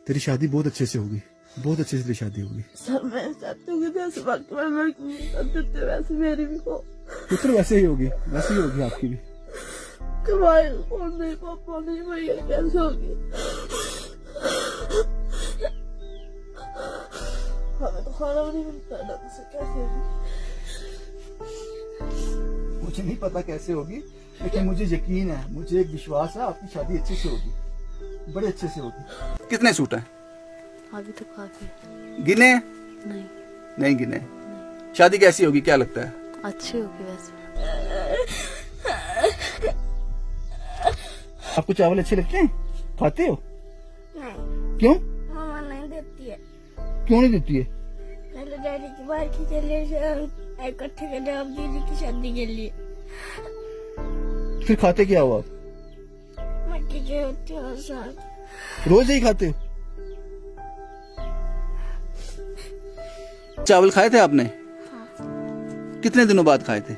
तेरी शादी बहुत अच्छे से होगी, बहुत अच्छे से तेरी शादी होगी। सर मैं चाहती हूँ कि जैसे बाकी वाले लड़की देते वैसे मेरी भी हो। पुत्र वैसे ही होगी, वैसे ही होगी आपकी भी। कमाई और नहीं पापा नहीं भैया कैसे होगी। हमें तो खाना भी नहीं मिलता है ढंग से, कैसे होगी। मुझे नहीं पता कैसे होगी, लेकिन मुझे यकीन है, मुझे एक विश्वास है आपकी शादी अच्छे से होगी, बड़े अच्छे से होगी। कितने सूट हैं? अभी तो काफी गिने? नहीं नहीं गिने। शादी कैसी होगी, क्या लगता है? अच्छी होगी वैसे। आपको चावल अच्छे लगते हैं, खाते हो? नहीं, क्यों? मामा नहीं देती है। क्यों नहीं देती है? पहले डैडी की बात की चले इकट्ठे कर अब दीदी की शादी के लिए फिर खाते क्या हो आप? मट्टी के होते हो साथ। रोज ही खाते हो? चावल खाए थे आपने? हाँ। कितने दिनों बाद खाए थे?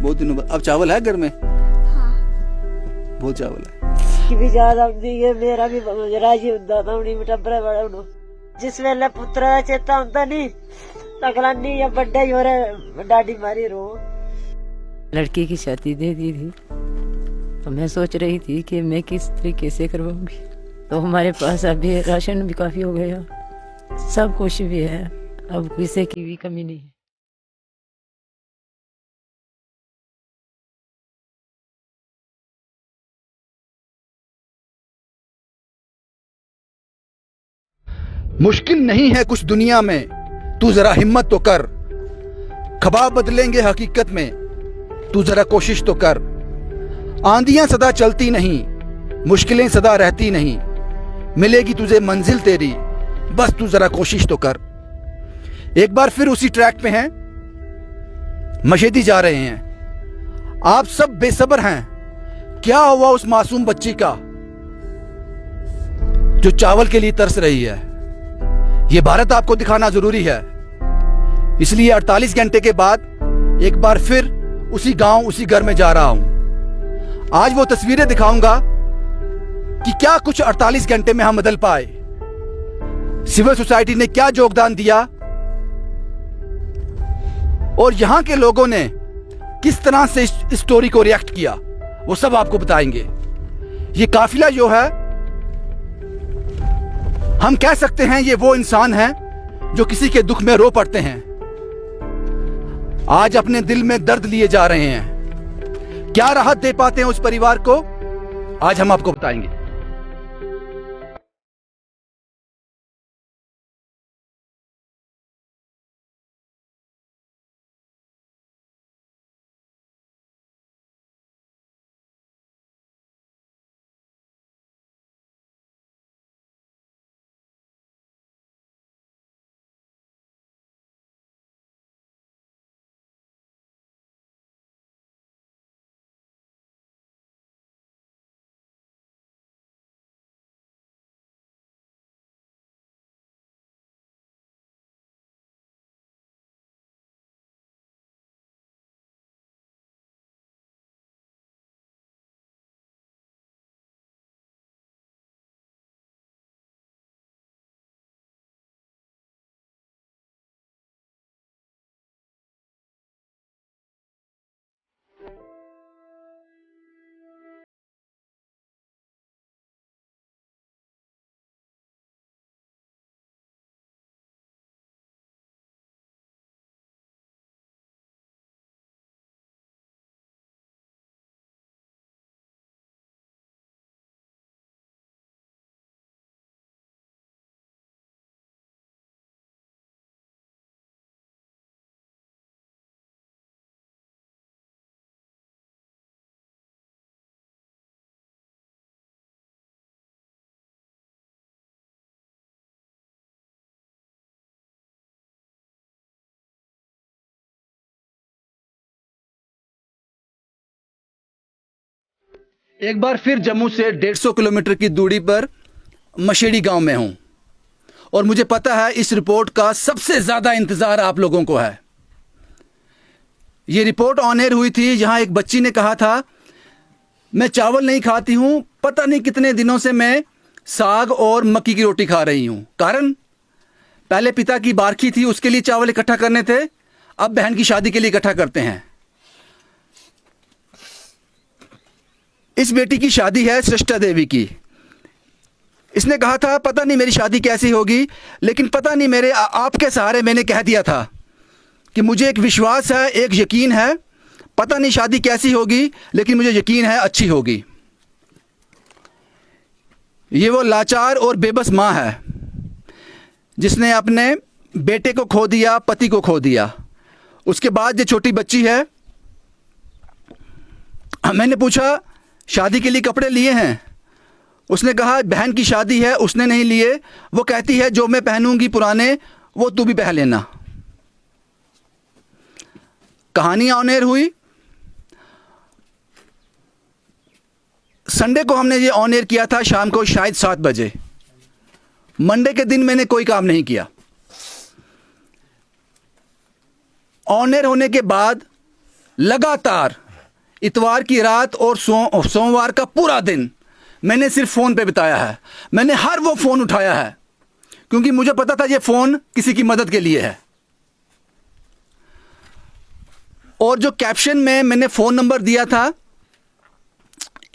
बहुत दिनों बाद। अब चावल है घर में? हाँ। बहुत चावल है। कि भी याद आती है, मेरा भी राजी होता था उन्हीं में टब्बरा बड़ा उन्हों जिस वेले पुत्र का चेता होता नहीं अगला नहीं या बड्डा ही हो रहा डाडी मारी रो। लड़की की शादी दे दी थी तो मैं सोच रही थी कि मैं किस तरीके से करवाऊंगी, तो हमारे पास अभी राशन भी काफी हो गया, सब कुछ भी है, अब किसी की भी कमी नहीं है। मुश्किल नहीं है कुछ दुनिया में, तू जरा हिम्मत तो कर। ख्वाब बदलेंगे हकीकत में, तू जरा कोशिश तो कर। आंधियां सदा चलती नहीं, मुश्किलें सदा रहती नहीं, मिलेगी तुझे मंजिल तेरी, बस तू जरा कोशिश तो कर। एक बार फिर उसी ट्रैक पे हैं, मशेदी जा रहे हैं। आप सब बेसब्र हैं, क्या हुआ उस मासूम बच्ची का जो चावल के लिए तरस रही है। ये भारत आपको दिखाना जरूरी है, इसलिए 48 घंटे के बाद एक बार फिर उसी गांव उसी घर में जा रहा हूं। आज वो तस्वीरें दिखाऊंगा कि क्या कुछ 48 घंटे में हम बदल पाए, सिविल सोसाइटी ने क्या योगदान दिया और यहां के लोगों ने किस तरह से इस स्टोरी को रिएक्ट किया, वो सब आपको बताएंगे। ये काफिला जो है, हम कह सकते हैं ये वो इंसान हैं जो किसी के दुख में रो पड़ते हैं, आज अपने दिल में दर्द लिए जा रहे हैं। क्या राहत दे पाते हैं उस परिवार को, आज हम आपको बताएंगे। एक बार फिर जम्मू से 150 किलोमीटर की दूरी पर मशेड़ी गांव में हूं और मुझे पता है इस रिपोर्ट का सबसे ज्यादा इंतजार आप लोगों को है। ये रिपोर्ट ऑन एयर हुई थी, जहां एक बच्ची ने कहा था मैं चावल नहीं खाती हूं, पता नहीं कितने दिनों से मैं साग और मक्की की रोटी खा रही हूँ। कारण पहले पिता की बारखी थी, उसके लिए चावल इकट्ठा करने थे, अब बहन की शादी के लिए इकट्ठा करते हैं। इस बेटी की शादी है सृष्टा देवी की। इसने कहा था पता नहीं मेरी शादी कैसी होगी, लेकिन पता नहीं मेरे आपके सहारे मैंने कह दिया था कि मुझे एक विश्वास है, एक यकीन है, पता नहीं शादी कैसी होगी, लेकिन मुझे यकीन है अच्छी होगी। ये वो लाचार और बेबस माँ है जिसने अपने बेटे को खो दिया, पति को खो दिया। उसके बाद जो छोटी बच्ची है, मैंने पूछा शादी के लिए कपड़े लिए हैं? उसने कहा बहन की शादी है, उसने नहीं लिए। वो कहती है जो मैं पहनूंगी पुराने वो तू भी पहन लेना। कहानी ऑन एयर हुई। संडे को हमने ये ऑन एयर किया था शाम को शायद 7 बजे। मंडे के दिन मैंने कोई काम नहीं किया। ऑन एयर होने के बाद लगातार इतवार की रात और सोमवार का पूरा दिन मैंने सिर्फ फ़ोन पे बिताया है। मैंने हर वो फ़ोन उठाया है क्योंकि मुझे पता था ये फ़ोन किसी की मदद के लिए है। और जो कैप्शन में मैंने फ़ोन नंबर दिया था,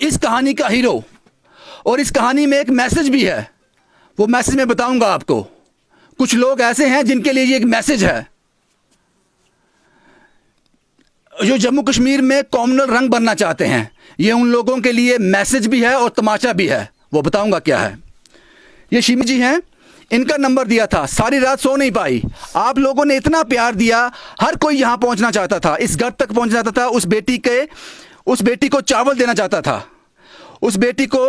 इस कहानी का हीरो, और इस कहानी में एक मैसेज भी है। वो मैसेज मैं बताऊंगा आपको। कुछ लोग ऐसे हैं जिनके लिए ये एक मैसेज है। जो जम्मू कश्मीर में कॉमनल रंग बनना चाहते हैं, ये उन लोगों के लिए मैसेज भी है और तमाचा भी है। वो बताऊंगा क्या है। ये शिमी जी हैं, इनका नंबर दिया था। सारी रात सो नहीं पाई। आप लोगों ने इतना प्यार दिया, हर कोई यहाँ पहुँचना चाहता था, इस घर तक पहुँचना चाहता था। उस बेटी को चावल देना चाहता था, उस बेटी को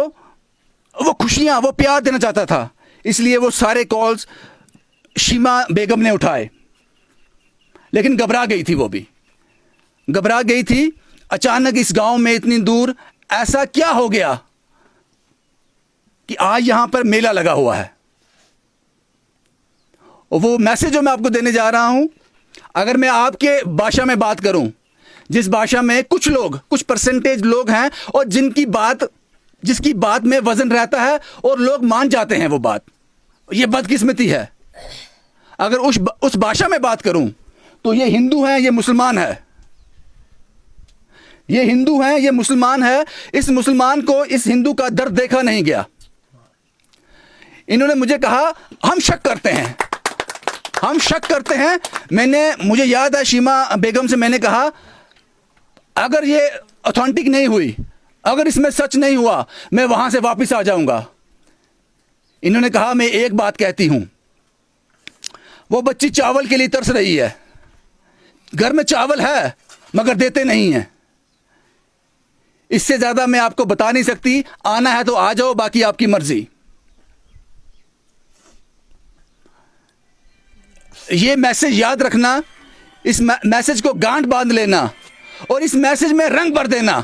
वो खुशियाँ, वो प्यार देना चाहता था। इसलिए वो सारे कॉल्स शीमा बेगम ने उठाए। लेकिन घबरा गई थी, वो भी घबरा गई थी। अचानक इस गांव में इतनी दूर ऐसा क्या हो गया कि आज यहां पर मेला लगा हुआ है। और वो मैसेज जो मैं आपको देने जा रहा हूं, अगर मैं आपके भाषा में बात करूं, जिस भाषा में कुछ परसेंटेज लोग हैं और जिसकी बात में वजन रहता है और लोग मान जाते हैं वो बात, ये बदकिस्मती है। अगर उस भाषा में बात करूं तो ये हिंदू हैं, ये मुसलमान है। ये हिंदू हैं, ये मुसलमान है। इस मुसलमान को इस हिंदू का दर्द देखा नहीं गया। इन्होंने मुझे कहा हम शक करते हैं। मुझे याद है शीमा बेगम से मैंने कहा अगर ये ऑथेंटिक नहीं हुई, अगर इसमें सच नहीं हुआ, मैं वहां से वापस आ जाऊंगा। इन्होंने कहा मैं एक बात कहती हूं, वो बच्ची चावल के लिए तरस रही है। घर में चावल है मगर देते नहीं हैं। इससे ज्यादा मैं आपको बता नहीं सकती। आना है तो आ जाओ, बाकी आपकी मर्जी। ये मैसेज याद रखना, इस मैसेज को गांठ बांध लेना और इस मैसेज में रंग भर देना।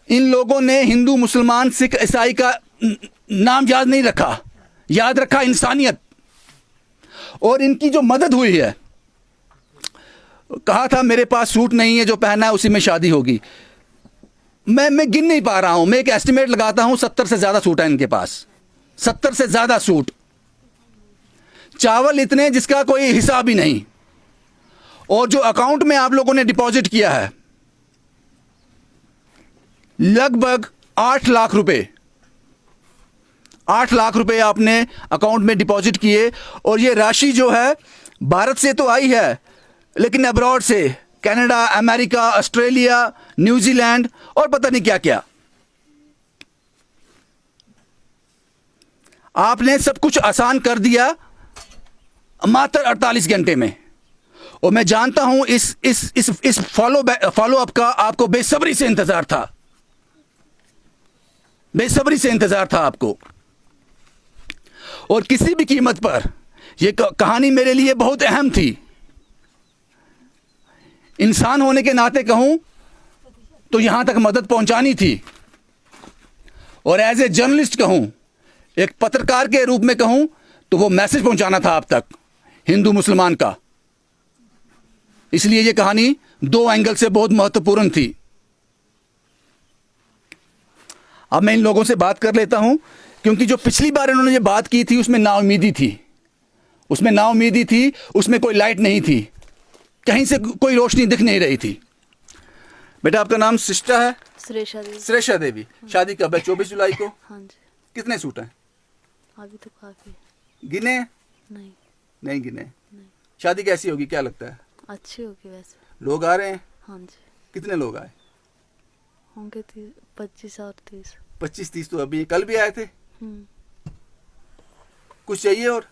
इन लोगों ने हिंदू, मुसलमान, सिख, ईसाई का नाम याद नहीं रखा, याद रखा इंसानियत। और इनकी जो मदद हुई है, कहा था मेरे पास सूट नहीं है, जो पहना है उसी में शादी होगी। मैं गिन नहीं पा रहा हूं। मैं एक एस्टिमेट लगाता हूं, 70 से ज्यादा सूट है इनके पास, 70 से ज्यादा सूट। चावल इतने जिसका कोई हिसाब ही नहीं। और जो अकाउंट में आप लोगों ने डिपॉजिट किया है, लगभग 8 लाख रुपए, 8 लाख रुपए आपने अकाउंट में डिपॉजिट किए। और ये राशि जो है भारत से तो आई है, लेकिन अब्रॉड से, कनाडा, अमेरिका, ऑस्ट्रेलिया, न्यूजीलैंड और पता नहीं क्या क्या, आपने सब कुछ आसान कर दिया मात्र 48 घंटे में। और मैं जानता हूं इस फॉलो अप का आपको बेसब्री से इंतजार था, बेसब्री से इंतजार था आपको। और किसी भी कीमत पर यह कहानी मेरे लिए बहुत अहम थी। इंसान होने के नाते कहूं तो यहां तक मदद पहुंचानी थी, और एज ए जर्नलिस्ट कहूं, एक पत्रकार के रूप में कहूं, तो वो मैसेज पहुंचाना था आप तक, हिंदू मुसलमान का। इसलिए ये कहानी 2 एंगल से बहुत महत्वपूर्ण थी। अब मैं इन लोगों से बात कर लेता हूं, क्योंकि जो पिछली बार इन्होंने ये बात की थी उसमें नाउमीदी थी, उसमें कोई लाइट नहीं थी, कहीं से कोई रोशनी दिख नहीं रही थी। बेटा आपका नाम सिस्टा है? श्रेषा देवी। शादी कब है? 24 जुलाई को। हाँ जी। कितने सूट हैं? अभी तो काफी गिने? नहीं गिने। शादी कैसी होगी, क्या लगता है? अच्छी होगी वैसे। लोग आ रहे हैं? हाँ जी। कितने लोग आए? होंगे 25 और 30। 25-30 तो अभी कल भी आए थे। हम्म। कुछ चाहिए और?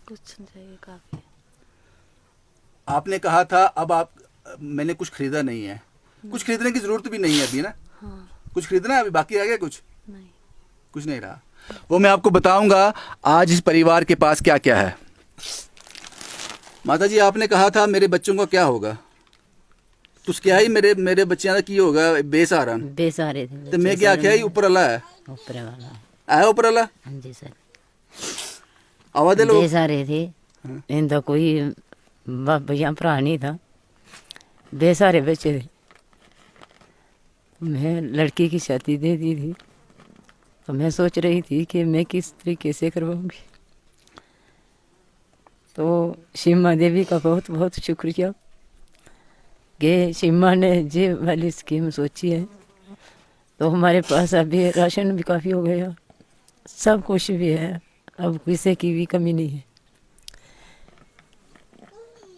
कुछ नहीं चाहिए, काफी। आपने कहा था अब मैंने कुछ खरीदा नहीं है, कुछ खरीदने की जरूरत भी नहीं है अभी ना। हाँ। कुछ खरीदना है अभी, बाकी रह गया कुछ? नहीं। कुछ नहीं रहा। वो मैं आपको बताऊंगा आज इस परिवार के पास क्या क्या है। माता जी आपने कहा था मेरे बच्चों का क्या होगा, तो क्या ही मेरे बच्चों का की होगा बेसहारा बेसहारे थे तो मैं क्या क्या ऊपर वाला है ऊपर वाला। आया ऊपर वाला। हाँ जी सर, आवाज दे लो। बेसहारे थे, इनका कोई भैया भरा नहीं था, बेसहारे बच्चे थे। मैं लड़की की शादी दे दी थी, तो मैं सोच रही थी कि मैं किस तरीके से करवाऊंगी। तो सीमा देवी का बहुत बहुत शुक्रिया कि सीमा ने ये वाली स्कीम सोची है। तो हमारे पास अभी राशन भी काफ़ी हो गया, सब कुछ भी है, अब किसी की भी कमी नहीं है।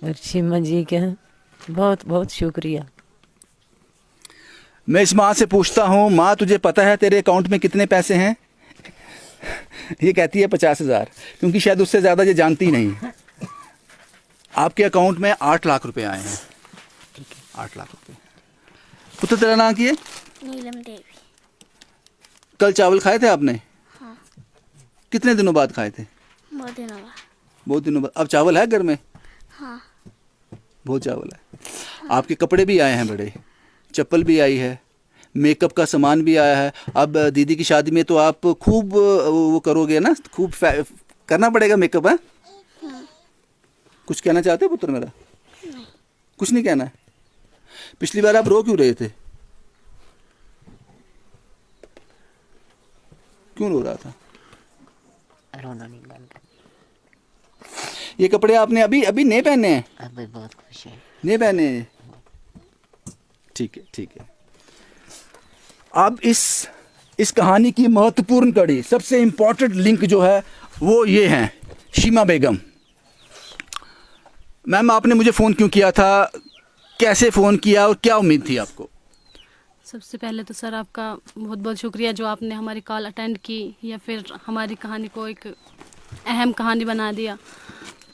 और सीमा जी का बहुत बहुत शुक्रिया। मैं इस माँ से पूछता हूँ, माँ तुझे पता है तेरे अकाउंट में कितने पैसे हैं? ये कहती है 50,000, क्योंकि शायद उससे ज़्यादा ये जानती नहीं। आपके अकाउंट में 8 लाख रुपए आए हैं। 8 लाख रुपए। पुत्र तेरा नाम की है? नीलम देवी। कल चावल खाए थे आपने? हाँ। कितने दिनों बाद खाए थे? बहुत दिनों बाद। बहुत दिनों बाद। अब चावल है घर में? हाँ। बहुत चावल है। आपके कपड़े भी आए हैं बड़े, चप्पल भी आई है, मेकअप का सामान भी आया है। अब दीदी की शादी में तो आप खूब वो करोगे ना, खूब करना पड़ेगा मेकअप है? कुछ कहना चाहते हो पुत्र मेरा? कुछ नहीं कहना है। पिछली बार आप रो क्यों रहे थे? क्यों रो रहा था? रोना नहीं बंद कर, ये कपड़े आपने अभी अभी नए पहने हैं? अभी बहुत खुश है। नए पहने हैं? ठीक है ठीक है। अब इस कहानी की महत्वपूर्ण कड़ी, सबसे इम्पोर्टेंट लिंक जो है वो ये है शीमा बेगम। मैम आपने मुझे फ़ोन क्यों किया था, कैसे फ़ोन किया और क्या उम्मीद थी आपको? सबसे पहले तो सर आपका बहुत बहुत शुक्रिया जो आपने हमारी कॉल अटेंड की या फिर हमारी कहानी को एक अहम कहानी बना दिया।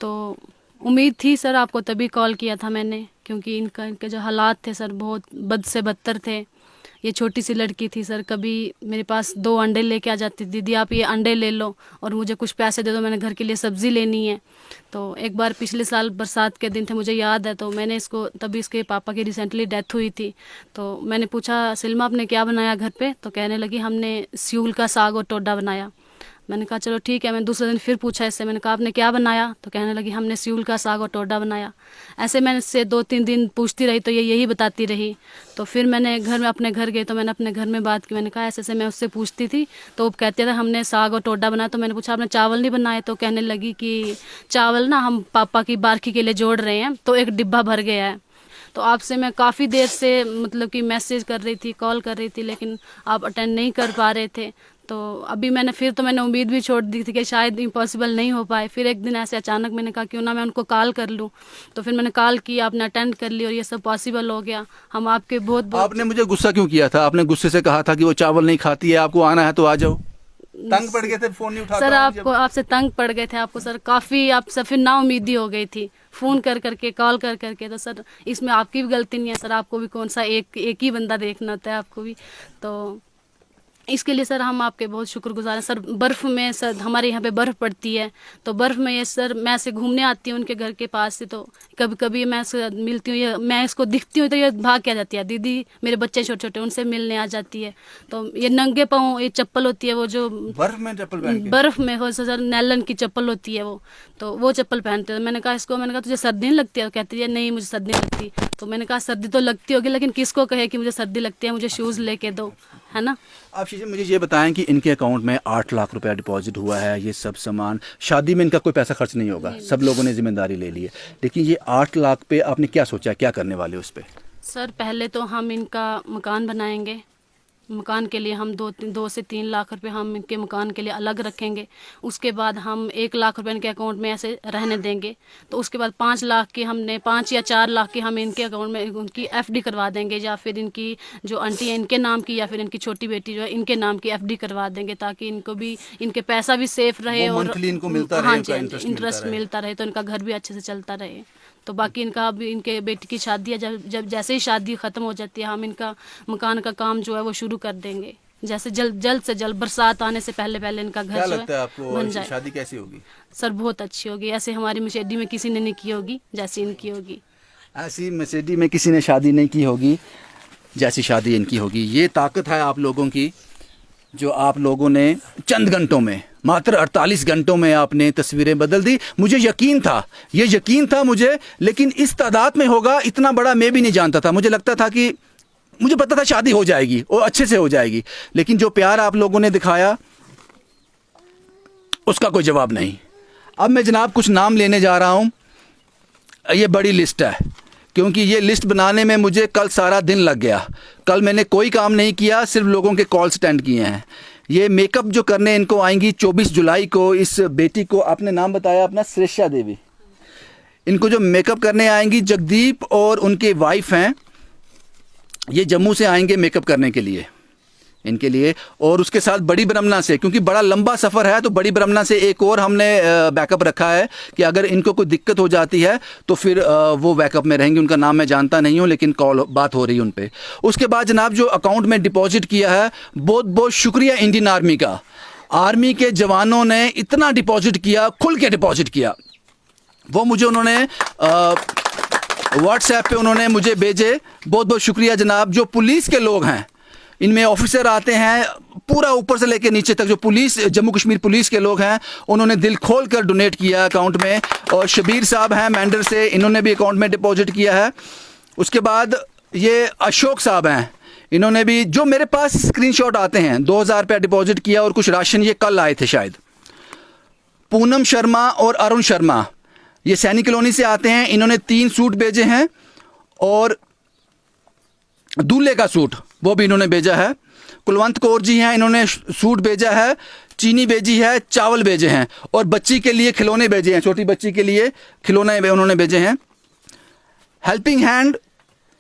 तो उम्मीद थी सर आपको, तभी कॉल किया था मैंने, क्योंकि इनके जो हालात थे सर बहुत बद से बदतर थे। ये छोटी सी लड़की थी सर, कभी मेरे पास 2 अंडे लेके आ जाती, दीदी आप ये अंडे ले लो और मुझे कुछ पैसे दे दो, मैंने घर के लिए सब्ज़ी लेनी है। तो एक बार पिछले साल बरसात के दिन थे, मुझे याद है, तो मैंने इसको, तभी इसके पापा की रिसेंटली डेथ हुई थी, तो मैंने पूछा सिल्मा आपने क्या बनाया घर पे? तो कहने लगी हमने स्यूल का साग और टोडा बनाया। मैंने कहा चलो ठीक है। मैं दूसरे दिन फिर पूछा इससे, मैंने कहा आपने क्या बनाया? तो कहने लगी हमने स्यूल का साग और टोडा बनाया। ऐसे मैंने इससे 2-3 दिन पूछती रही तो ये यही बताती रही। तो फिर मैंने अपने घर गए तो मैंने अपने घर में बात की, मैंने कहा ऐसे मैं उससे पूछती थी तो वो कहते थे हमने साग और टोडा बनाया। तो मैंने पूछा आपने चावल नहीं बनाए? तो कहने लगी कि चावल ना हम पापा की बारखी के लिए जोड़ रहे हैं, तो एक डिब्बा भर गया है। तो आपसे मैं काफ़ी देर से मतलब कि मैसेज कर रही थी, कॉल कर रही थी, लेकिन आप अटेंड नहीं कर पा रहे थे। तो अभी मैंने उम्मीद भी छोड़ दी थी कि शायद इम्पॉसिबल नहीं हो पाए। फिर एक दिन ऐसे अचानक मैंने कहा क्यों ना मैं उनको कॉल कर लूं, तो फिर मैंने कॉल किया, आपने अटेंड कर ली और ये सब पॉसिबल हो गया। हम आपके बहुत आपने मुझे गुस्सा क्यों किया था? आपने गुस्से से कहा था कि वो चावल नहीं खाती है, आपको आना है तो आ जाओ। तंग पड़ गए थे, फोन नहीं उठाता सर आपसे तंग पड़ गए थे, आपको सर काफ़ी आपसे फिर नाउमीदी हो गई थी फ़ोन कर करके, कॉल कर करके। तो सर इसमें आपकी भी गलती नहीं है सर, आपको भी कौन सा एक ही बंदा देखना होता है आपको भी। तो इसके लिए सर हम आपके बहुत शुक्रगुजार हैं सर। बर्फ़ में सर हमारे यहाँ पे बर्फ़ पड़ती है, तो बर्फ़ में ये सर मैं ऐसे घूमने आती हूँ उनके घर के पास से, तो कभी कभी मैं इससे मिलती हूँ, ये मैं इसको दिखती हूँ तो ये भाग के आ जाती है, दीदी मेरे बच्चे छोटे छोटे उनसे मिलने आ जाती है। तो ये नंगे पाँव ये चप्पल होती है, वो जो बर्फ़ में चप्पल पहन के? बर्फ़ में हो सर नैलन की चप्पल होती है वो चप्पल पहनते हैं। मैंने कहा तुझे सर्दी नहीं लगती है? कहती है नहीं मुझे सर्दी नहीं लगती। तो मैंने कहा सर्दी तो लगती होगी, लेकिन किसको कहे कि मुझे सर्दी लगती है, मुझे शूज़ लेके दो, है ना। आप शीशे मुझे ये बताएं कि इनके अकाउंट में 8 लाख रुपया डिपॉजिट हुआ है, ये सब सामान, शादी में इनका कोई पैसा खर्च नहीं होगा, सब लोगों ने जिम्मेदारी ले ली है, लेकिन ये 8 लाख पे आपने क्या सोचा, क्या करने वाले उस पे? सर पहले तो हम इनका मकान बनाएंगे, मकान के लिए हम 2 से 3 लाख रुपए हम इनके मकान के लिए अलग रखेंगे। उसके बाद हम 1 लाख रुपए इनके अकाउंट में ऐसे रहने देंगे। तो उसके बाद 5 लाख की हमने 5 या 4 लाख की हम इनके अकाउंट में उनकी एफडी करवा देंगे, या फिर इनकी जो आंटी है इनके नाम की, या फिर इनकी छोटी बेटी जो है इनके नाम की एफडी करवा देंगे, ताकि इनको भी इनके पैसा भी सेफ रहे और मंथली इनको मिलता रहे, हाँ उनका जी इंटरेस्ट मिलता रहे, तो इनका घर भी अच्छे से चलता रहे। तो बाकी इनका अभी इनके बेटी की शादी है, जब जैसे ही शादी ख़त्म हो जाती है हम इनका मकान का काम जो है वो शुरू कर देंगे, जैसे जल्द से जल्द बरसात आने से पहले इनका घर जो है बन जाए। शादी कैसी होगी? सर बहुत अच्छी होगी, ऐसे हमारी मशेडी में किसी ने नहीं की होगी जैसी इनकी होगी। ऐसी मसेडी में किसी ने शादी नहीं की होगी जैसी शादी इनकी होगी। ये ताकत है आप लोगों की, जो आप लोगों ने चंद घंटों में, मात्र 48 घंटों में आपने तस्वीरें बदल दी। मुझे यकीन था, ये यकीन था मुझे, लेकिन इस तादाद में होगा इतना बड़ा मैं भी नहीं जानता था। मुझे लगता था कि, मुझे पता था शादी हो जाएगी और अच्छे से हो जाएगी, लेकिन जो प्यार आप लोगों ने दिखाया उसका कोई जवाब नहीं। अब मैं जनाब कुछ नाम लेने जा रहा हूँ। ये बड़ी लिस्ट है, क्योंकि ये लिस्ट बनाने में मुझे कल सारा दिन लग गया। कल मैंने कोई काम नहीं किया, सिर्फ लोगों के कॉल्स अटेंड किए हैं। ये मेकअप जो करने इनको आएंगी 24 जुलाई को, इस बेटी को आपने नाम बताया अपना, श्रेष्ठा देवी, इनको जो मेकअप करने आएंगी जगदीप और उनके वाइफ हैं, ये जम्मू से आएंगे मेकअप करने के लिए इनके लिए, और उसके साथ बड़ी ब्रह्मना से, क्योंकि बड़ा लंबा सफ़र है तो बड़ी ब्रह्मना से एक और हमने बैकअप रखा है कि अगर इनको कोई दिक्कत हो जाती है तो फिर वो बैकअप में रहेंगे। उनका नाम मैं जानता नहीं हूँ, लेकिन कॉल बात हो रही है उन पर। उसके बाद जनाब जो अकाउंट में डिपॉजिट किया है, बहुत बहुत शुक्रिया इंडियन आर्मी का। आर्मी के जवानों ने इतना डिपॉजिट किया, खुल के डिपॉजिट किया। वो मुझे उन्होंने व्हाट्सएप पे उन्होंने मुझे भेजे, बहुत बहुत शुक्रिया जनाब। जो पुलिस के लोग हैं, इनमें ऑफिसर आते हैं, पूरा ऊपर से लेकर नीचे तक जो पुलिस, जम्मू कश्मीर पुलिस के लोग हैं, उन्होंने दिल खोल कर डोनेट किया अकाउंट में। और शबीर साहब हैं मेंढर से, इन्होंने भी अकाउंट में डिपॉजिट किया है। उसके बाद ये अशोक साहब हैं, इन्होंने भी, जो मेरे पास स्क्रीनशॉट आते हैं, 2000 रुपया डिपॉजिट किया और कुछ राशन ये कल आए थे शायद। पूनम शर्मा और अरुण शर्मा, ये सैनिक कॉलोनी से आते हैं, इन्होंने 3 सूट भेजे हैं और दूल्हे का सूट वो भी इन्होंने भेजा है। कुलवंत कौर जी हैं, इन्होंने सूट भेजा है, चीनी भेजी है, चावल भेजे हैं और बच्ची के लिए खिलौने भेजे हैं, छोटी बच्ची के लिए खिलौने उन्होंने भेजे हैं। हेल्पिंग हैंड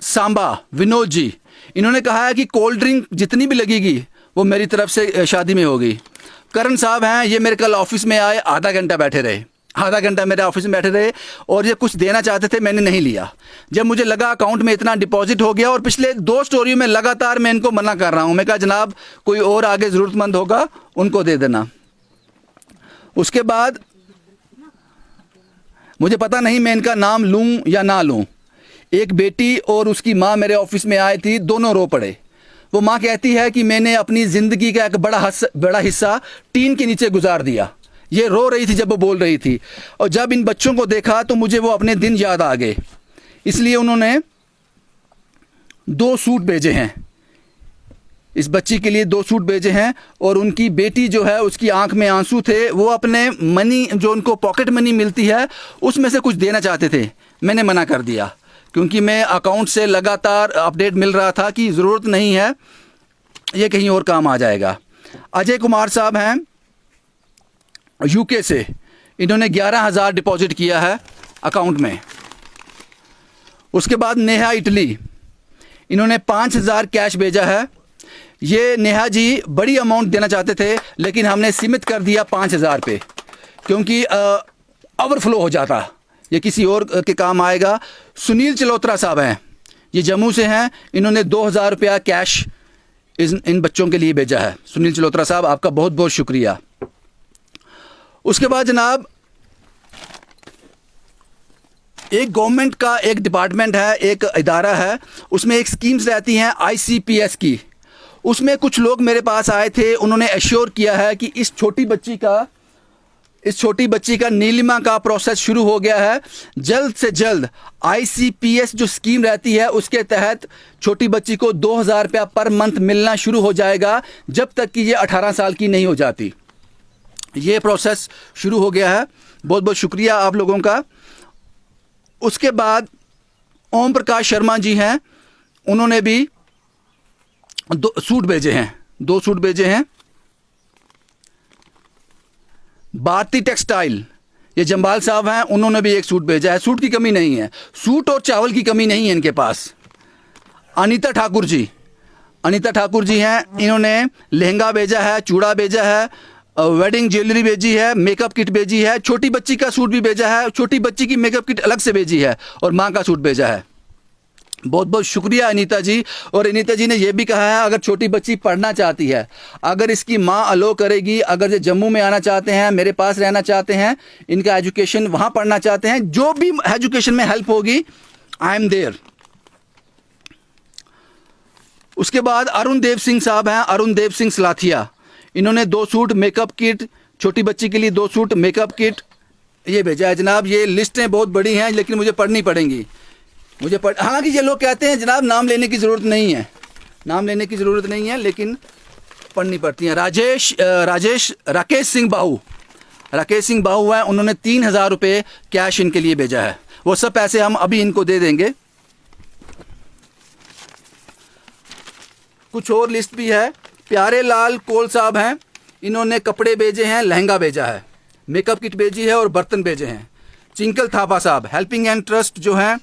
सांबा विनोद जी, इन्होंने कहा है कि कोल्ड ड्रिंक जितनी भी लगेगी वो मेरी तरफ से शादी में होगी। करण साहब हैं, ये मेरे कल ऑफिस में आए, आधा घंटा बैठे रहे, आधा घंटा मेरे ऑफिस में बैठे रहे और ये कुछ देना चाहते थे, मैंने नहीं लिया। जब मुझे लगा अकाउंट में इतना डिपॉजिट हो गया, और पिछले 2 स्टोरियों में लगातार मैं इनको मना कर रहा हूँ, मैं कहा जनाब कोई और आगे ज़रूरतमंद होगा उनको दे देना। उसके बाद मुझे पता नहीं मैं इनका नाम लूँ या ना लूँ। एक बेटी और उसकी माँ मेरे ऑफिस में आई थी, दोनों रो पड़े। वो माँ कहती है कि मैंने अपनी ज़िंदगी का एक बड़ा हिस्सा टीन के नीचे गुजार दिया। ये रो रही थी जब वो बोल रही थी, और जब इन बच्चों को देखा तो मुझे वो अपने दिन याद आ गए, इसलिए उन्होंने 2 सूट भेजे हैं, इस बच्ची के लिए 2 सूट भेजे हैं। और उनकी बेटी जो है उसकी आंख में आंसू थे, वो अपने मनी जो उनको पॉकेट मनी मिलती है उसमें से कुछ देना चाहते थे, मैंने मना कर दिया, क्योंकि मैं अकाउंट से लगातार अपडेट मिल रहा था कि ज़रूरत नहीं है, ये कहीं और काम आ जाएगा। अजय कुमार साहब हैं यूके से, इन्होंने 11,000 डिपॉजिट किया है अकाउंट में। उसके बाद नेहा इटली, इन्होंने 5,000 कैश भेजा है। ये नेहा जी बड़ी अमाउंट देना चाहते थे, लेकिन हमने सीमित कर दिया 5,000 पे, क्योंकि ओवरफ्लो हो जाता, ये किसी और के काम आएगा। सुनील चलोत्रा साहब हैं, ये जम्मू से हैं, इन्होंने 2,000 रुपया कैश इन बच्चों के लिए भेजा है। सुनील चलोत्रा साहब आपका बहुत बहुत शुक्रिया। उसके बाद जनाब एक गवर्नमेंट का एक डिपार्टमेंट है, एक इदारा है, उसमें एक स्कीम्स रहती हैं ICPS की। उसमें कुछ लोग मेरे पास आए थे, उन्होंने एश्योर किया है कि इस छोटी बच्ची का इस छोटी बच्ची का नीलिमा का प्रोसेस शुरू हो गया है। जल्द से जल्द ICPS जो स्कीम रहती है उसके तहत छोटी बच्ची को 2000 रुपया पर मंथ मिलना शुरू हो जाएगा जब तक कि ये 18 साल की नहीं हो जाती। ये प्रोसेस शुरू हो गया है। बहुत बहुत शुक्रिया आप लोगों का। उसके बाद ओम प्रकाश शर्मा जी हैं, उन्होंने भी 2 सूट भेजे हैं, 2 सूट भेजे हैं। भारती टेक्सटाइल, ये जंबाल साहब हैं, उन्होंने भी 1 सूट भेजा है। सूट की कमी नहीं है, सूट और चावल की कमी नहीं है इनके पास। अनीता ठाकुर जी, अनीता ठाकुर जी हैं, इन्होंने लहंगा भेजा है, चूड़ा भेजा है, वेडिंग ज्वेलरी भेजी है, मेकअप किट भेजी है, छोटी बच्ची का सूट भी भेजा है, छोटी बच्ची की मेकअप किट अलग से भेजी है और माँ का सूट भेजा है। बहुत बहुत शुक्रिया अनीता जी। और अनीता जी ने यह भी कहा है अगर छोटी बच्ची पढ़ना चाहती है, अगर इसकी माँ अलो करेगी, अगर ये जम्मू में आना चाहते हैं, मेरे पास रहना चाहते हैं, इनका एजुकेशन वहाँ पढ़ना चाहते हैं, जो भी एजुकेशन में हेल्प होगी, आई एम देयर। उसके बाद अरुण देव सिंह साहब हैं, अरुण देव सिंह सलाथिया, इन्होंने 2 सूट मेकअप किट, छोटी बच्ची के लिए 2 सूट मेकअप किट ये भेजा है। जनाब ये लिस्टें बहुत बड़ी हैं लेकिन मुझे पढ़नी पड़ेंगी, हालांकि ये लोग कहते हैं जनाब नाम लेने की ज़रूरत नहीं है, नाम लेने की ज़रूरत नहीं है लेकिन पढ़नी पड़ती हैं। राकेश सिंह बाहू, राकेश सिंह बाहू हैं, उन्होंने 3000 रुपये कैश इनके लिए भेजा है। वो सब पैसे हम अभी इनको दे देंगे। कुछ और लिस्ट भी है। प्यारे लाल कोल साहब हैं, इन्होंने कपड़े भेजे हैं, लहंगा भेजा है, मेकअप किट भेजी है और बर्तन भेजे हैं। चिंकल थापा साहब हेल्पिंग एंड ट्रस्ट जो हैं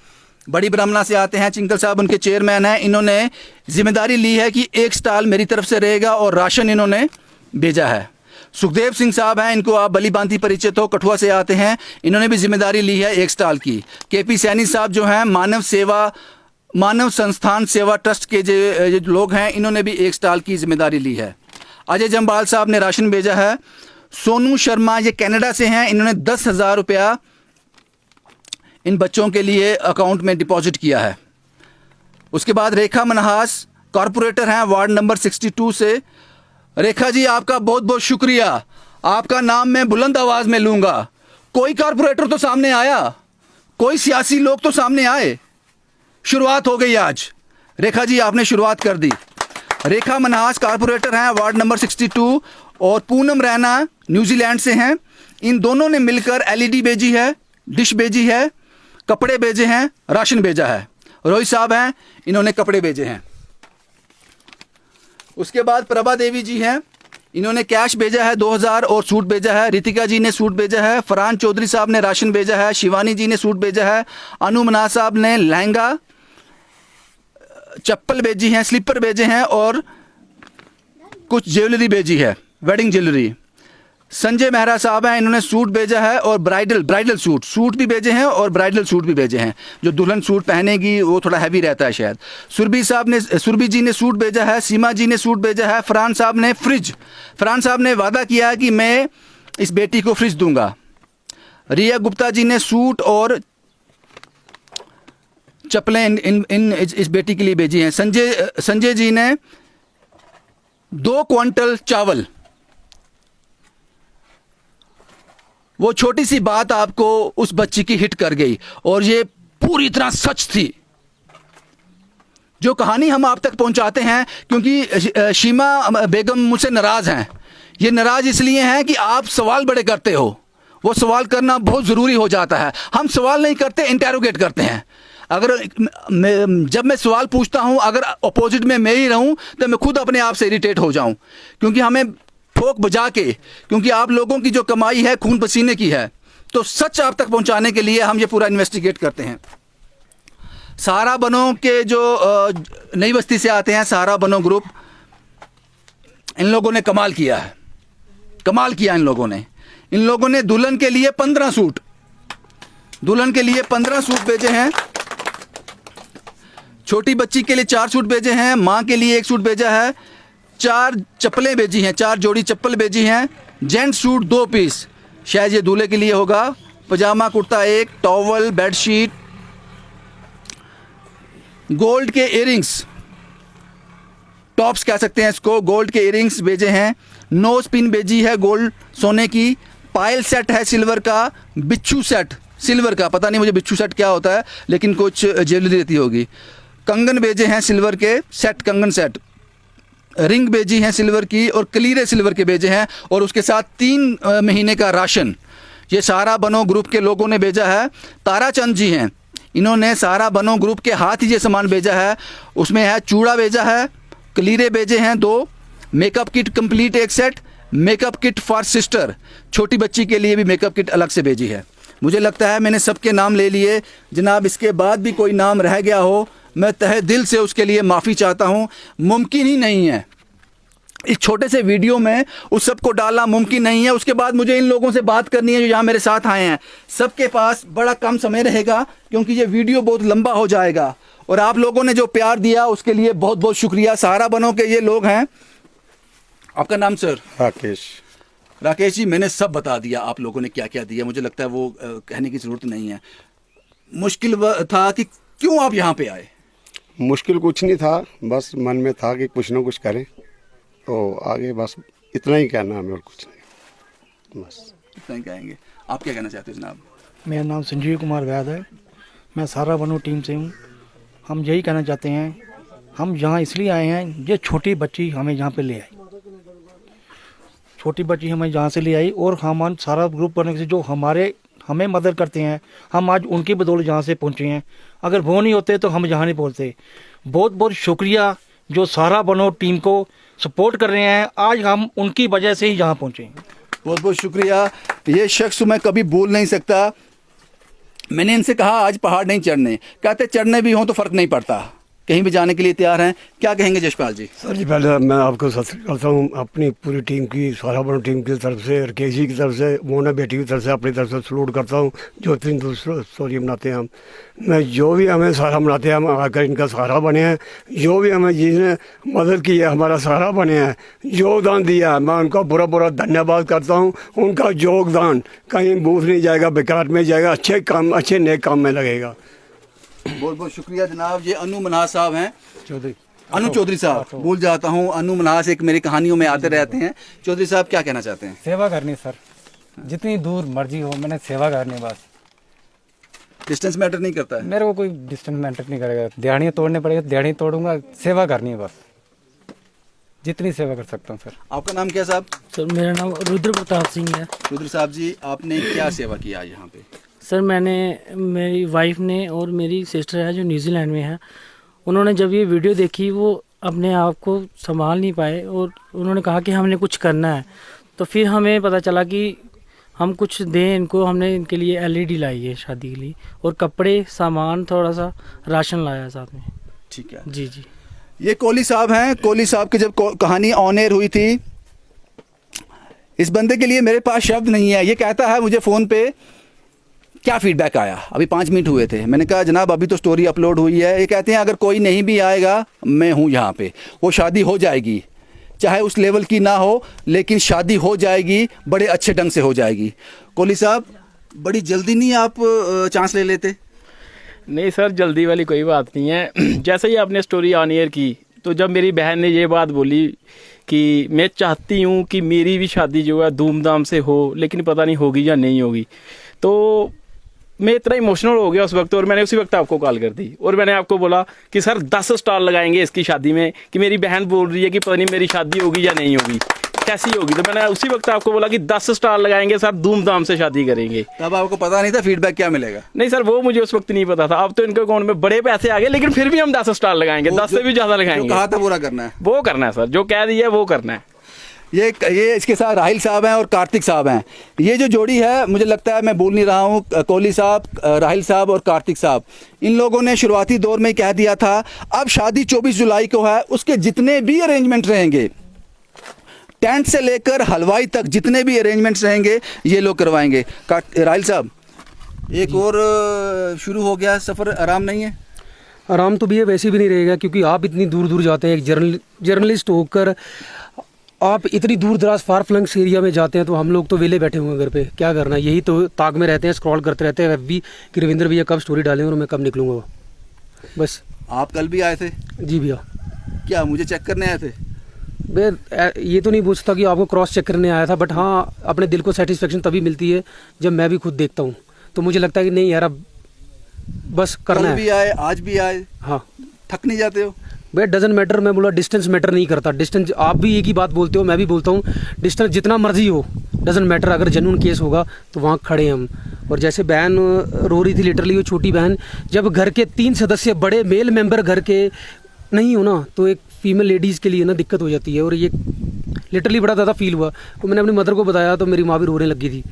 बड़ी ब्राह्मणा से आते हैं, चिंकल साहब उनके चेयरमैन हैं, इन्होंने जिम्मेदारी ली है कि 1 स्टॉल मेरी तरफ से रहेगा और राशन इन्होंने भेजा है। सुखदेव सिंह साहब हैं, इनको आप भली भांति परिचित हो, कठुआ से आते हैं, इन्होंने भी जिम्मेदारी ली है 1 स्टॉल की। KP सैनी साहब जो हैं मानव संस्थान सेवा ट्रस्ट के जो लोग हैं, इन्होंने भी 1 स्टॉल की जिम्मेदारी ली है। अजय जम्बाल साहब ने राशन भेजा है। सोनू शर्मा ये कनाडा से हैं, इन्होंने 10,000 रुपया इन बच्चों के लिए अकाउंट में डिपॉजिट किया है। उसके बाद रेखा मनहास कॉरपोरेटर हैं वार्ड नंबर 62 से। रेखा जी आपका बहुत बहुत शुक्रिया, आपका नाम मैं बुलंद आवाज में लूंगा। कोई कॉरपोरेटर तो सामने आया, कोई सियासी लोग तो सामने आए। शुरुआत हो गई आज, रेखा जी आपने शुरुआत कर दी। रेखा मनहास कॉरपोरेटर हैं वार्ड नंबर 62 और पूनम रैना न्यूजीलैंड से हैं। इन दोनों ने मिलकर LED भेजी है, डिश भेजी है, कपड़े भेजे हैं, राशन भेजा है। रोहित साहब हैं, इन्होंने कपड़े भेजे हैं। उसके बाद प्रभा देवी जी हैं, इन्होंने कैश भेजा है 2000 और सूट भेजा है। रितिका जी ने सूट भेजा है। फरहान चौधरी साहब ने राशन भेजा है। शिवानी जी ने सूट भेजा है। अनु मनाज साहब ने लहंगा, चप्पल भेजी हैं, स्लीपर भेजे हैं और कुछ ज्वेलरी भेजी है, वेडिंग ज्वेलरी। संजय मेहरा साहब हैं, इन्होंने सूट भेजा है और ब्राइडल सूट भी भेजे हैं और ब्राइडल सूट भी भेजे हैं। जो दुल्हन सूट पहनेगी वो थोड़ा हैवी रहता है शायद। सुरभि जी ने सूट भेजा है। सीमा जी ने सूट भेजा है। फरहान साहब ने फ्रिज, फरहान साहब ने वादा किया है कि मैं इस बेटी को फ्रिज दूंगा। रिया गुप्ता जी ने सूट और चप्पलें इस बेटी के लिए भेजी हैं। संजय जी ने 2 क्विंटल चावल। वो छोटी सी बात आपको उस बच्ची की हिट कर गई और ये पूरी तरह सच थी। जो कहानी हम आप तक पहुंचाते हैं क्योंकि शीमा बेगम मुझसे नाराज़ हैं। ये नाराज़ इसलिए हैं कि आप सवाल बड़े करते हो। वो सवाल करना बहुत ज़रूरी हो जाता है। हम सवाल नहीं करते, इंटेरोगेट करते हैं। अगर जब मैं सवाल पूछता हूं, अगर अपोजिट में मैं ही रहूं तो मैं खुद अपने आप से इरिटेट हो जाऊं, क्योंकि हमें ठोक बजा के, क्योंकि आप लोगों की जो कमाई है खून पसीने की है, तो सच आप तक पहुंचाने के लिए हम ये पूरा इन्वेस्टिगेट करते हैं। सहारा बनो के जो नई बस्ती से आते हैं, सहारा बनो ग्रुप, इन लोगों ने कमाल किया है, कमाल किया इन लोगों ने दुल्हन के लिए 15 सूट, दुल्हन के लिए 15 सूट भेजे हैं। छोटी बच्ची के लिए 4 सूट भेजे हैं। माँ के लिए 1 सूट भेजा है। 4 चप्पलें भेजी हैं, 4 जोड़ी चप्पल भेजी हैं। जेंट सूट 2 पीस, शायद ये दूल्हे के लिए होगा। पजामा कुर्ता 1, टॉवल, बेडशीट, गोल्ड के इयरिंग्स, टॉप्स कह सकते हैं इसको, गोल्ड के इयरिंग्स भेजे हैं। नोज पिन भेजी है गोल्ड सोने की। पायल सेट है सिल्वर का, बिच्छू सेट सिल्वर का, पता नहीं मुझे बिच्छू सेट क्या होता है, लेकिन कुछ ज्वेलरी रहती होगी। कंगन भेजे हैं सिल्वर के सेट, कंगन सेट, रिंग भेजी हैं सिल्वर की और कलीरे सिल्वर के भेजे हैं, और उसके साथ 3 महीने का राशन ये सारा बनो ग्रुप के लोगों ने भेजा है। ताराचंद जी हैं, इन्होंने सारा बनो ग्रुप के हाथ ही ये सामान भेजा है। उसमें है चूड़ा भेजा है, कलीरे भेजे हैं 2, makeup kit complete 1 set, makeup kit for sister, छोटी बच्ची के लिए भी मेकअप किट अलग से भेजी है। मुझे लगता है मैंने सबके नाम ले लिए। जनाब इसके बाद भी कोई नाम रह गया हो, मैं तहे दिल से उसके लिए माफ़ी चाहता हूँ। मुमकिन ही नहीं है इस छोटे से वीडियो में उस सबको डालना, मुमकिन नहीं है। उसके बाद मुझे इन लोगों से बात करनी है जो यहाँ मेरे साथ आए हैं। सबके पास बड़ा कम समय रहेगा क्योंकि ये वीडियो बहुत लंबा हो जाएगा, और आप लोगों ने जो प्यार दिया उसके लिए बहुत बहुत शुक्रिया। सहारा बनो के ये लोग हैं। आपका नाम सर? राकेश जी, मैंने सब बता दिया आप लोगों ने क्या क्या दिया, मुझे लगता है वो कहने की ज़रूरत नहीं है। मुश्किल था कि क्यों आप यहाँ पे आए? मुश्किल कुछ नहीं था, बस मन में था कि कुछ ना कुछ करें, तो आगे बस इतना ही कहना हमें, और कुछ नहीं, बस इतना ही कहेंगे। आप क्या कहना चाहते हो जनाब? मेरा नाम संजीव कुमार वैद है, मैं सहारा बनो टीम से हूँ। हम यही कहना चाहते हैं, हम यहाँ इसलिए आए हैं, ये छोटी बच्ची हमें यहाँ पे ले आई, छोटी बच्ची हमें यहाँ से ले आई, और हम सारा ग्रुप बनने से जो हमें मदद करते हैं, हम आज उनकी बदौलत यहाँ से पहुँचे हैं। अगर वो नहीं होते तो हम यहाँ नहीं पहुँचते। बहुत बहुत शुक्रिया जो सहारा बनो टीम को सपोर्ट कर रहे हैं, आज हम उनकी वजह से ही यहाँ पहुँचे हैं। बहुत बहुत शुक्रिया। ये शख्स मैं कभी भूल नहीं सकता। मैंने इनसे कहा आज पहाड़ नहीं चढ़ने, कहते चढ़ने भी हों तो फ़र्क नहीं पड़ता, कहीं भी जाने के लिए तैयार हैं। क्या कहेंगे जशपाल जी? सर जी, पहले मैं आपको सत श्री अकाल करता हूँ अपनी पूरी टीम की, सहारा बनो टीम की तरफ से, राकेश जी की तरफ से, मोना बेटी की तरफ से, अपनी तरफ से सलूट करता हूँ जो 3 दूसरों स्टोरी बनाते हैं हम। मैं जो भी हमें सहारा बनाते हैं, हम आकर इनका सहारा बने हैं। जो भी हमें जिसने मदद की है, हमारा सहारा बने हैं, योगदान दिया है, मैं उनका बुरा बुरा धन्यवाद करता हूँ। उनका योगदान कहीं बूथ नहीं जाएगा, बेकार में जाएगा, अच्छे काम, अच्छे नेक काम में लगेगा। बहुत बहुत शुक्रिया जनाब। ये अनु मन्हास साहब हैं, चौधरी, अनु चौधरी साहब, भूल जाता हूँ। अनु मन्हास एक मेरी कहानियों में आते रहते हैं। चौधरी साहब क्या कहना चाहते हैं? सेवा करनी सर, जितनी दूर मर्जी हो, मैंने सेवा करनी, बस डिस्टेंस मैटर नहीं करता है? मेरे को कोई डिस्टेंस मैटर नहीं करेगा। दिहाड़ियाँ तोड़ने पड़ेगा, दिहाड़ी तोड़ूंगा, सेवा करनी है बस, जितनी सेवा कर सकता हूँ सर। आपका नाम क्या साहब? सर मेरा नाम रुद्र प्रताप सिंह है। रुद्र साहब जी, आपने क्या सेवा किया यहाँ पे? सर मैंने, मेरी वाइफ ने और मेरी सिस्टर है जो न्यूजीलैंड में है, उन्होंने जब ये वीडियो देखी वो अपने आप को संभाल नहीं पाए और उन्होंने कहा कि हमने कुछ करना है। तो फिर हमें पता चला कि हम कुछ दें इनको। हमने इनके लिए LED लाई है शादी के लिए, और कपड़े, सामान, थोड़ा सा राशन लाया साथ में। ठीक है जी जी। ये कोहली साहब हैं। कोहली साहब की जब कहानी ऑन एयर हुई थी, इस बंदे के लिए मेरे पास शब्द नहीं है। ये कहता है मुझे फ़ोन पे क्या फीडबैक आया, अभी 5 मिनट हुए थे। मैंने कहा जनाब अभी तो स्टोरी अपलोड हुई है। ये कहते हैं अगर कोई नहीं भी आएगा मैं हूँ यहाँ पे। वो शादी हो जाएगी, चाहे उस लेवल की ना हो, लेकिन शादी हो जाएगी, बड़े अच्छे ढंग से हो जाएगी। कोहली साहब, बड़ी जल्दी नहीं आप चांस ले लेते? नहीं सर, जल्दी वाली कोई बात नहीं है। जैसे ही आपने स्टोरी ऑन एयर की, तो जब मेरी बहन ने ये बात बोली कि मैं चाहती हूँ कि मेरी भी शादी जो है धूमधाम से हो, लेकिन पता नहीं होगी या नहीं होगी, तो मैं इतना इमोशनल हो गया उस वक्त। और मैंने उसी वक्त आपको कॉल कर दी और मैंने आपको बोला कि सर 10 स्टॉल लगाएंगे इसकी शादी में, कि मेरी बहन बोल रही है कि पता नहीं मेरी शादी होगी या नहीं होगी, कैसी होगी। तो मैंने उसी वक्त आपको बोला कि 10 स्टॉल लगाएंगे सर, धूमधाम से शादी करेंगे। तब आपको पता नहीं था फीडबैक क्या मिलेगा? नहीं सर, वो मुझे उस वक्त नहीं पता था। अब तो इनके अकाउंट में बड़े पैसे आ गए, लेकिन फिर भी हम 10 स्टॉल लगाएंगे, 10 से भी ज़्यादा लगाएंगे। कहा था पूरा करना है, वो करना है सर, जो कह दिया है वो करना है। ये इसके साथ राहिल साहब हैं और कार्तिक साहब हैं। ये जो जोड़ी है, मुझे लगता है मैं भूल नहीं रहा हूँ, कोहली साहब, राहिल साहब और कार्तिक साहब, इन लोगों ने शुरुआती दौर में कह दिया था अब शादी 24 जुलाई को है, उसके जितने भी अरेंजमेंट रहेंगे, टेंट से लेकर हलवाई तक जितने भी अरेंजमेंट्स रहेंगे ये लोग करवाएंगे। राहिल साहब, एक और शुरू हो गया सफ़र, आराम नहीं है? आराम तो भैया वैसे भी नहीं रहेगा, क्योंकि आप इतनी दूर दूर जाते हैं, एक जर्नलिस्ट होकर आप इतनी दूर दराज फार फ्लंग्स एरिया में जाते हैं, तो हम लोग तो वेले बैठे हुए हैं घर पे, क्या करना। यही तो ताक में रहते हैं, स्क्रॉल करते रहते हैं FB कि रविंद्र भैया कब स्टोरी डालेंगे और मैं कब निकलूँगा, बस। आप कल भी आए थे? जी भैया। क्या मुझे चेक करने आए थे? ये तो नहीं पूछता कि आपको क्रॉस चेक करने आया था, बट हाँ अपने दिल को सेटिस्फेक्शन तभी मिलती है जब मैं भी खुद देखता हूँ, तो मुझे लगता है कि नहीं यार अब बस करना है। भी आए, आज भी आए, हाँ। थक नहीं जाते हो? भाई डजन मैटर, मैं बोला डिस्टेंस मैटर नहीं करता। डिस्टेंस आप भी एक ही बात बोलते हो, मैं भी बोलता हूँ, डिस्टेंस जितना मर्जी हो डजन मैटर। अगर जेन्युइन केस होगा तो वहाँ खड़े हैं हम। और जैसे बहन रो रही थी लिटरली, वो छोटी बहन, जब घर के 3 सदस्य बड़े मेल मेंबर घर के नहीं हो ना, तो एक फीमेल लेडीज़ के लिए ना दिक्कत हो जाती है। और ये लिटरली बड़ा ज़्यादा फील हुआ। तो मैंने अपनी मदर को बताया तो मेरी माँ भी रोने लगी थी।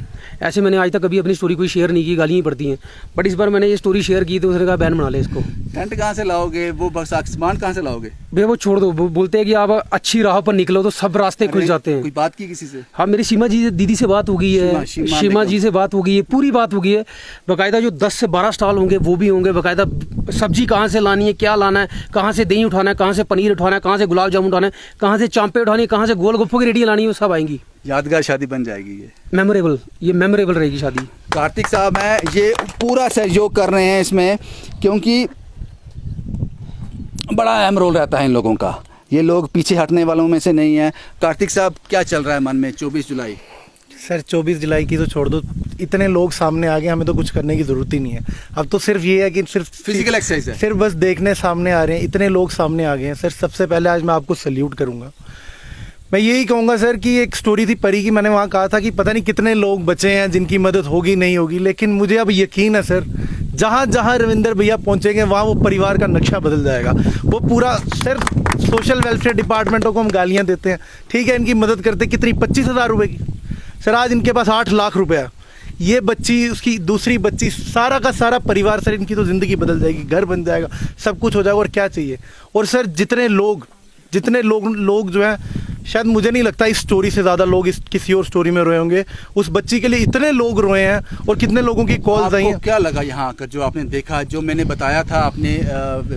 ऐसे मैंने आज तक कभी अपनी स्टोरी कोई शेयर नहीं की, गालियाँ ही पड़ती हैं, बट इस बार मैंने ये स्टोरी शेयर की तो उसने कहा बैन बना ले इसको। टेंट कहाँ से लाओगे, वो बस सामान कहाँ से लाओगे? भैया वो छोड़ दो, वो बोलते हैं कि आप अच्छी राह पर निकलो तो सब रास्ते खुल जाते हैं। कोई बात की किसी से? हाँ, मेरी सीमा जी दीदी से बात हो गई है, सीमा जी से बात हो गई है, पूरी बात हो गई है। बाकायदा जो 10 से 12 स्टॉल होंगे वो भी होंगे, बाकायदा सब्जी कहाँ से लानी है, क्या लाना है, कहाँ से दही उठाना है, कहाँ से पनीर उठाना है, कहाँ से गुलाब जामुन उठाना है, कहाँ से चांपे उठानी है, कहाँ से गोलगप्पों की रेडियाँ लानी है, वो सब आएंगी। यादगार शादी बन जाएगी ये, मेमोरेबल, ये मेमोरेबल रहेगी शादी। कार्तिक साहब हैं, ये पूरा सहयोग कर रहे हैं इसमें, क्योंकि बड़ा अहम रोल रहता है इन लोगों का। ये लोग पीछे हटने वालों में से नहीं है। कार्तिक साहब क्या चल रहा है मन में 24 जुलाई? सर 24 जुलाई की तो छोड़ दो, इतने लोग सामने आ गए, हमें तो कुछ करने की ज़रूरत ही नहीं है। अब तो सिर्फ ये है कि सिर्फ फिजिकल एक्सरसाइज है, सिर्फ बस देखने सामने आ रहे हैं, इतने लोग सामने आ गए हैं। सर सबसे पहले आज मैं आपको सल्यूट करूँगा। मैं यही कहूँगा सर कि एक स्टोरी थी परी की, मैंने वहाँ कहा था कि पता नहीं कितने लोग बचे हैं जिनकी मदद होगी नहीं होगी, लेकिन मुझे अब यकीन है सर जहाँ जहाँ रविंदर भैया पहुँचेंगे वहाँ वो परिवार का नक्शा बदल जाएगा। वो पूरा सर सोशल वेलफेयर डिपार्टमेंटों को हम गालियाँ देते हैं, ठीक है, इनकी मदद करते कितनी 25,000 रुपये की। सर आज इनके पास 8 लाख रुपये है। ये बच्ची, उसकी दूसरी बच्ची, सारा का सारा परिवार सर, इनकी तो ज़िंदगी बदल जाएगी, घर बन जाएगा, सब कुछ हो जाएगा, और क्या चाहिए। और सर जितने लोग जो हैं, शायद मुझे नहीं लगता इस स्टोरी से ज़्यादा लोग इस किसी और स्टोरी में रोए होंगे। उस बच्ची के लिए इतने लोग रोए हैं और कितने लोगों की कॉल्स आई हैं। क्या लगा यहाँ आकर, जो आपने देखा, जो मैंने बताया था अपने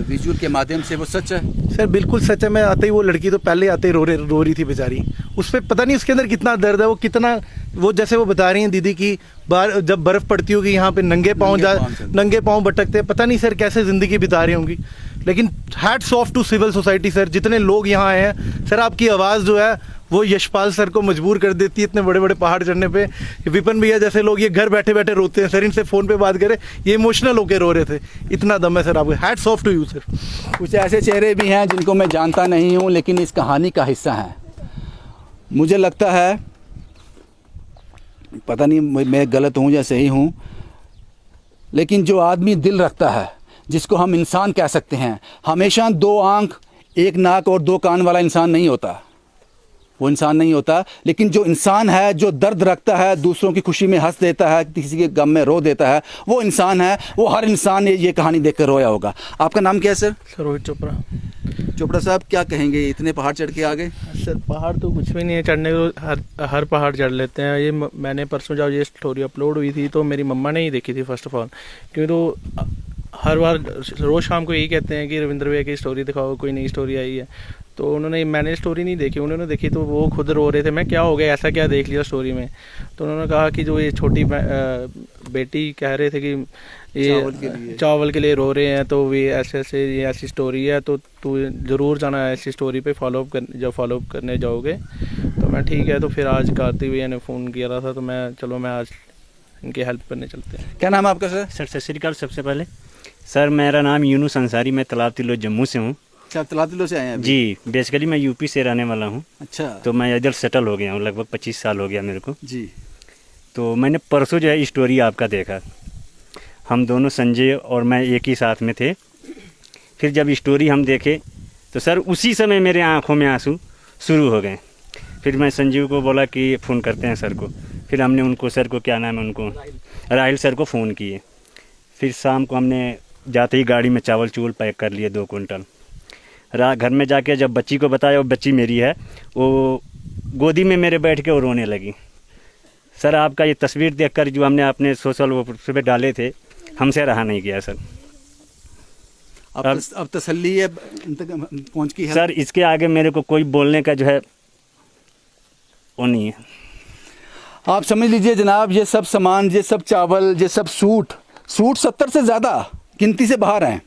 विजुअल के माध्यम से, वो सच है? सर बिल्कुल सच है। मैं आते ही, वो लड़की तो पहले आते ही रो रही थी बेचारी। उस पर पता नहीं उसके अंदर कितना दर्द है, वो कितना, वो जैसे वो बता रही हैं दीदी की बार जब बर्फ़ पड़ती होगी यहाँ पे नंगे पाँव भटकते, पता नहीं सर कैसे ज़िंदगी बिता रही होंगी। लेकिन hats off to civil society sir, जितने लोग यहाँ आए हैं। सर आपकी आवाज़ जो है वो यशपाल सर को मजबूर कर देती है इतने बड़े बड़े पहाड़ चढ़ने पे। विपिन भैया जैसे लोग ये घर बैठे बैठे रोते हैं सर, इनसे फ़ोन पे बात करें, ये इमोशनल होकर रो रहे थे। इतना दम है सर आपको, hats off to you sir. कुछ ऐसे चेहरे भी हैं जिनको मैं जानता नहीं हूँ, लेकिन इस कहानी का हिस्सा हैं। मुझे लगता है, पता नहीं मैं गलत हूँ या सही हूँ, लेकिन जो आदमी दिल रखता है, जिसको हम इंसान कह सकते हैं, हमेशा 2 आँख 1 नाक और 2 कान वाला इंसान नहीं होता, वो इंसान नहीं होता। लेकिन जो इंसान है, जो दर्द रखता है, दूसरों की खुशी में हंस देता है, किसी के गम में रो देता है, वो इंसान है। वो हर इंसान ये कहानी देखकर रोया होगा। आपका नाम क्या है सर? रोहित चोपड़ा। चोपड़ा साहब क्या कहेंगे, इतने पहाड़ चढ़ के आ गए? सर पहाड़ तो कुछ भी नहीं है, चढ़ने को हर पहाड़ चढ़ लेते हैं। ये मैंने परसों जब ये स्टोरी अपलोड हुई थी तो मेरी मम्मा ने ही देखी थी फर्स्ट ऑफ ऑल, क्योंकि तो हर बार रोज़ शाम को यही कहते हैं कि रविंद्र भैया की स्टोरी दिखाओ, कोई नई स्टोरी आई है। तो मैंने स्टोरी नहीं देखी, उन्होंने देखी तो वो खुद रो रहे थे, मैं क्या हो गया, ऐसा क्या देख लिया स्टोरी में। तो उन्होंने कहा कि जो ये छोटी बेटी कह रहे थे कि ये चावल के लिए रो रहे हैं, तो ये ऐसी स्टोरी है, तो तू ज़रूर जाना ऐसी स्टोरी पे फॉलोअप करने जाओगे। तो मैं ठीक है, तो फिर आज कार्तिक भैया ने फ़ोन किया था, तो मैं आज इनकी हेल्प करने चलते हैं। क्या नाम है आपका सर? सर सत श्री अकाल। सबसे पहले सर मेरा नाम यूनुस अंसारी, मैं तलाब तिलो जम्मू से हूँ। अच्छा, तलाब तिलो से आए हैं? जी, बेसिकली मैं यूपी से रहने वाला हूँ। अच्छा। तो मैं इधर सेटल हो गया हूँ, लगभग 25 साल हो गया मेरे को जी। तो मैंने परसों जो है स्टोरी आपका देखा, हम दोनों संजय और मैं एक ही साथ में थे। फिर जब स्टोरी हम देखे तो सर उसी समय मेरे आँखों में आंसू शुरू हो गए। फिर मैं संजीव को बोला कि फ़ोन करते हैं सर को। फिर हमने उनको, सर को क्या नाम है, उनको राहिल सर को फ़ोन किए। फिर शाम को हमने जाते ही गाड़ी में चावल चूवल पैक कर लिए 2 कुंटल। घर में जाके जब बच्ची को बताया, वो बच्ची मेरी है, वो गोदी में मेरे बैठ के वो रोने लगी। सर आपका ये तस्वीर देखकर जो हमने अपने सोशल पे डाले थे, हमसे रहा नहीं गया सर। अब तसल्ली है पहुँच की है सर। इसके आगे मेरे को कोई बोलने का जो है वो नहीं है। आप समझ लीजिए जनाब, ये सब सामान, ये सब चावल, ये सब सूट 70 से ज़्यादा गिनती से बाहर हैं।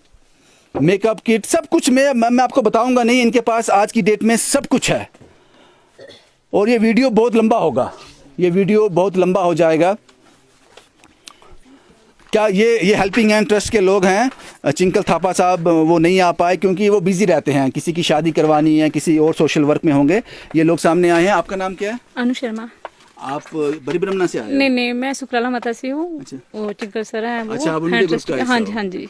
मेकअप किट, सब कुछ मैं आपको बताऊंगा नहीं, इनके पास आज की डेट में सब कुछ है। और ये वीडियो बहुत लंबा होगा, ये वीडियो बहुत लंबा हो जाएगा। क्या ये हेल्पिंग हैंड ट्रस्ट के लोग हैं, चिंकल थापा साहब वो नहीं आ पाए क्योंकि वो बिजी रहते हैं, किसी की शादी करवानी है, किसी और सोशल वर्क में होंगे। ये लोग सामने आए हैं। आपका नाम क्या है? अनु शर्मा। आप बड़ी ब्रह्मणा से आए हो? नहीं, मैं सुकराला माता से हूँ। अच्छा। वो चिंकल सर है। अच्छा, आप उनके ग्रुप का हिस्सा हाँ हो। जी, हाँ जी।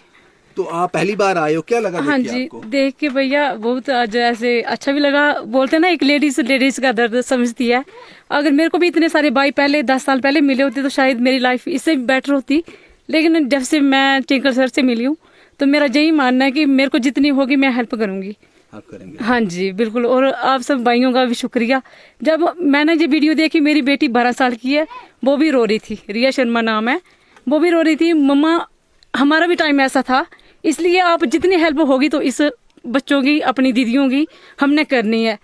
तो आप पहली बार आए हो, क्या लगा हाँ देख के जी, आपको? देख के भैया बहुत आज ऐसे अच्छा भी लगा। बोलते हैं ना, एक लेडीज का दर्द समझती है। अगर मेरे को भी इतने सारे भाई पहले 10 साल पहले मिले होते तो शायद मेरी लाइफ इससे भी बेटर होती। लेकिन जब से मैं चिंकल सर से मिली हूँ तो मेरा यही मानना है कि मेरे को जितनी होगी मैं हेल्प करूँगी। आप करेंगे? हाँ जी, बिल्कुल। और आप सब भाइयों का भी शुक्रिया। जब मैंने ये वीडियो देखी, मेरी बेटी 12 साल की है, वो भी रो रही थी, रिया शर्मा नाम है, वो भी रो रही थी, मम्मा हमारा भी टाइम ऐसा था, इसलिए आप जितनी हेल्प होगी तो इस बच्चों की, अपनी दीदियों की हमने करनी है।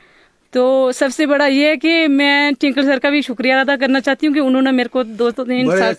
तो सबसे बड़ा ये है कि मैं चिंकल सर का भी शुक्रिया अदा करना चाहती हूँ कि उन्होंने मेरे को 2-3 साल